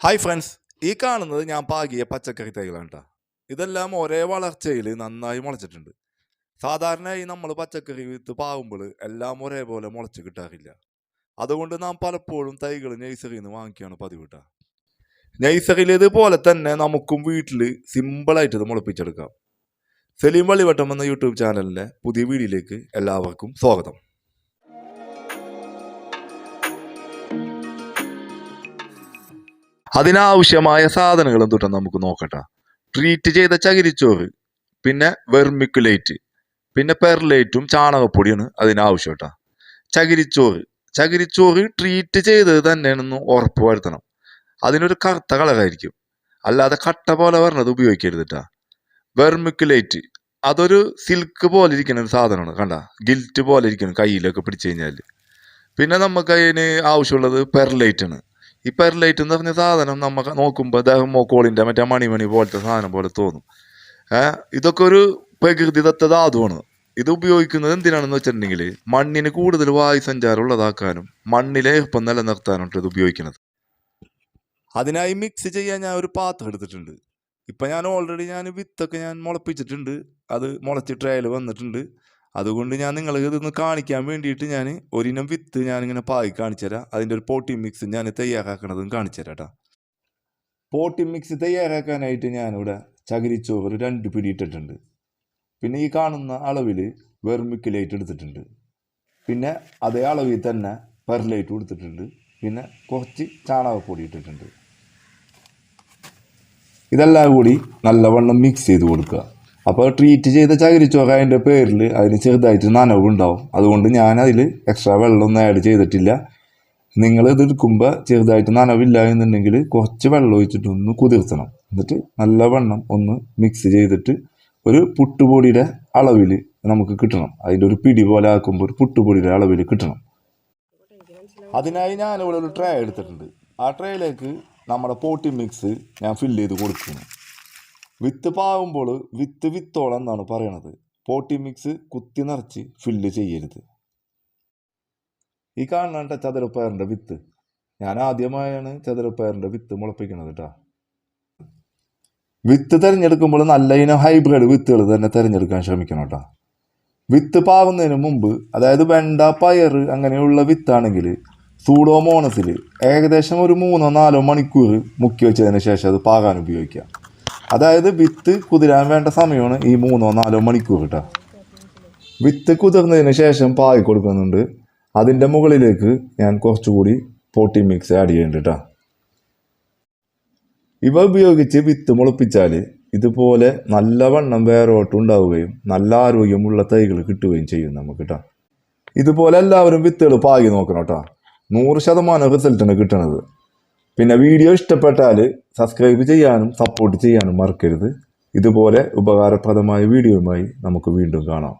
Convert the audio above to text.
Hi friends, ഈ കാണുന്നത് ഞാൻ പാകിയ പച്ചക്കറി തൈകളാണ് കേട്ടോ. ഇതെല്ലാം ഒരേ വളർച്ചയിൽ നന്നായി മുളച്ചിട്ടുണ്ട്. സാധാരണയായി നമ്മൾ പച്ചക്കറി വിത്ത് പാകുമ്പോൾ എല്ലാം ഒരേപോലെ മുളച്ച് കിട്ടാറില്ല. അതുകൊണ്ട് നാം പലപ്പോഴും തൈകൾ നഴ്സറിയിൽ നിന്ന് വാങ്ങിക്കുകയാണ് പതിവ് കേട്ടോ. നഴ്സറിയിൽ ഇതുപോലെ തന്നെ നമുക്കും വീട്ടിൽ സിമ്പിളായിട്ട് ഇത് മുളപ്പിച്ചെടുക്കാം. സലീം വള്ളിവട്ടം എന്ന യൂട്യൂബ് ചാനലിലെ പുതിയ വീഡിയോയിലേക്ക് എല്ലാവർക്കും സ്വാഗതം. അതിനാവശ്യമായ സാധനങ്ങളും തൊട്ട് നമുക്ക് നോക്കട്ടെ. ട്രീറ്റ് ചെയ്ത ചകിരിച്ചോറ്, പിന്നെ വെർമിക്കുലേറ്റ്, പിന്നെ പെർലേറ്റും ചാണകപ്പൊടിയാണ് അതിനാവശ്യം കേട്ടോ. ചകിരിച്ചോറ് ട്രീറ്റ് ചെയ്തത് തന്നെയാണെന്ന് ഉറപ്പ് വരുത്തണം. അതിനൊരു കറുത്ത കളറായിരിക്കും, അല്ലാതെ കട്ട പോലെ പറഞ്ഞത് ഉപയോഗിക്കരുത് കേട്ടോ. വെർമിക്കുലേറ്റ് അതൊരു സിൽക്ക് പോലെ ഇരിക്കുന്ന ഒരു സാധനമാണ്, കണ്ട ഗിൽറ്റ് പോലെ ഇരിക്കണം കയ്യിലൊക്കെ പിടിച്ചു കഴിഞ്ഞാൽ. പിന്നെ നമുക്ക് അതിന് ആവശ്യമുള്ളത് പെർലൈറ്റ് ആണ്. ഈ പെർലൈറ്റ് എന്ന് പറഞ്ഞ സാധനം നമുക്ക് നോക്കുമ്പോൾ തെർമോക്കോളിൻ്റെ മറ്റേ മണി പോലത്തെ സാധനം പോലെ തോന്നും. ഇതൊക്കെ ഒരു പ്രകൃതിദത്ത ധാതുവാണ്. ഇത് ഉപയോഗിക്കുന്നത് എന്തിനാണെന്ന് വെച്ചിട്ടുണ്ടെങ്കിൽ മണ്ണിന് കൂടുതൽ വായു സഞ്ചാരം ഉള്ളതാക്കാനും മണ്ണിലെ ഈർപ്പം നിലനിർത്താനാണ് ഇത് ഉപയോഗിക്കുന്നത്. അതിനായി മിക്സ് ചെയ്യാൻ ഞാൻ ഒരു പാത്രം എടുത്തിട്ടുണ്ട്. ഇപ്പം ഞാൻ ഓൾറെഡി വിത്തൊക്കെ മുളപ്പിച്ചിട്ടുണ്ട്. അത് മുളച്ച് ട്രയൽ വന്നിട്ടുണ്ട്. അതുകൊണ്ട് ഞാൻ നിങ്ങൾക്ക് ഇതൊന്ന് കാണിക്കാൻ വേണ്ടിയിട്ട് ഞാൻ ഒരിനം വിത്ത് ഞാനിങ്ങനെ പാകി കാണിച്ചു തരാം. അതിൻ്റെ ഒരു പോട്ടി മിക്സ് ഞാൻ തയ്യാറാക്കണതും കാണിച്ചു തരാം കേട്ടോ. പോട്ടി മിക്സ് തയ്യാറാക്കാനായിട്ട് ഞാനിവിടെ ചകിരിച്ചോറ് 2 പിടി ഇട്ടിട്ടുണ്ട്. പിന്നെ ഈ കാണുന്ന അളവിൽ വെർമിക്കുലേറ്റ് എടുത്തിട്ടുണ്ട്. പിന്നെ അതേ അളവിൽ തന്നെ പെർലൈറ്റ് കൊടുത്തിട്ടുണ്ട്. പിന്നെ കുറച്ച് ചാണകപ്പൊടി ഇട്ടിട്ടുണ്ട്. ഇതെല്ലാം കൂടി നല്ലവണ്ണം മിക്സ് ചെയ്ത് കൊടുക്കുക. അപ്പോൾ ട്രീറ്റ് ചെയ്ത ചകിരിച്ചോറ് അതിൻ്റെ പേരിൽ അതിന് ചെറുതായിട്ട് നനവുണ്ടാവും. അതുകൊണ്ട് ഞാൻ അതിൽ എക്സ്ട്രാ വെള്ളമൊന്നും ആഡ് ചെയ്തിട്ടില്ല. നിങ്ങൾ ഇത് എടുക്കുമ്പോൾ ചെറുതായിട്ട് നനവില്ല എന്നുണ്ടെങ്കിൽ കുറച്ച് വെള്ളം ഒഴിച്ചിട്ടൊന്ന് കുതിർത്തണം. എന്നിട്ട് നല്ലവണ്ണം ഒന്ന് മിക്സ് ചെയ്തിട്ട് ഒരു പുട്ടുപൊടിയുടെ അളവിൽ നമുക്ക് കിട്ടണം. അതിൻ്റെ ഒരു പിടി പോലെ ആക്കുമ്പോൾ ഒരു പുട്ടുപൊടിയുടെ അളവിൽ കിട്ടണം. അതിനായി ഞാനിവിടെ ഒരു ട്രേ എടുത്തിട്ടുണ്ട്. ആ ട്രേയിലേക്ക് നമ്മുടെ പോട്ടി മിക്സ് ഞാൻ ഫില്ല് ചെയ്ത് കൊടുക്കുന്നു. വിത്ത് പാകുമ്പോൾ വിത്തോളം എന്നാണ് പറയണത്. പോട്ടി മിക്സ് കുത്തി നിറച്ച് ഫില്ല് ചെയ്യരുത്. ഈ കാണുന്ന ചതുരപ്പയറിൻ്റെ വിത്ത് ഞാൻ ആദ്യമായാണ് ചതുരപ്പയറിൻ്റെ വിത്ത് മുളപ്പിക്കുന്നത് കേട്ടോ. വിത്ത് തിരഞ്ഞെടുക്കുമ്പോൾ നല്ല ഇനം ഹൈബ്രിഡ് വിത്തുകൾ തന്നെ തിരഞ്ഞെടുക്കാൻ ശ്രമിക്കണം കേട്ടോ. വിത്ത് പാകുന്നതിന് മുമ്പ്, അതായത് വെണ്ട, പയർ അങ്ങനെയുള്ള വിത്താണെങ്കിൽ സൂഡോമോണസിൽ ഏകദേശം ഒരു 3-4 മണിക്കൂർ മുക്കി വെച്ചതിന് ശേഷം അത് പാകാൻ ഉപയോഗിക്കാം. അതായത് വിത്ത് കുതിരാൻ വേണ്ട സമയമാണ് ഈ 3-4 മണിക്കൂർ കേട്ടോ. വിത്ത് കുതിർന്നതിന് ശേഷം പാകി കൊടുക്കുന്നുണ്ട്. അതിൻ്റെ മുകളിലേക്ക് ഞാൻ കുറച്ചുകൂടി പോട്ടി മിക്സ് ആഡ് ചെയ്യുന്നുണ്ട് കേട്ടോ. ഇവ ഉപയോഗിച്ച് വിത്ത് മുളപ്പിച്ചാൽ ഇതുപോലെ നല്ലവണ്ണം വേരോട്ടം ഉണ്ടാവുകയും നല്ല ആരോഗ്യമുള്ള തൈകൾ കിട്ടുകയും ചെയ്യും നമുക്ക് കേട്ടോ. ഇതുപോലെ എല്ലാവരും വിത്തുകൾ പാകി നോക്കണം കേട്ടോ. 100% റിസൾട്ടാണ് കിട്ടണത്. പിന്നെ വീഡിയോ ഇഷ്ടപ്പെട്ടാൽ സബ്സ്ക്രൈബ് ചെയ്യാനും സപ്പോർട്ട് ചെയ്യാനും മറക്കരുത്. ഇതുപോലെ ഉപകാരപ്രദമായ വീഡിയോയുമായി നമുക്ക് വീണ്ടും കാണാം.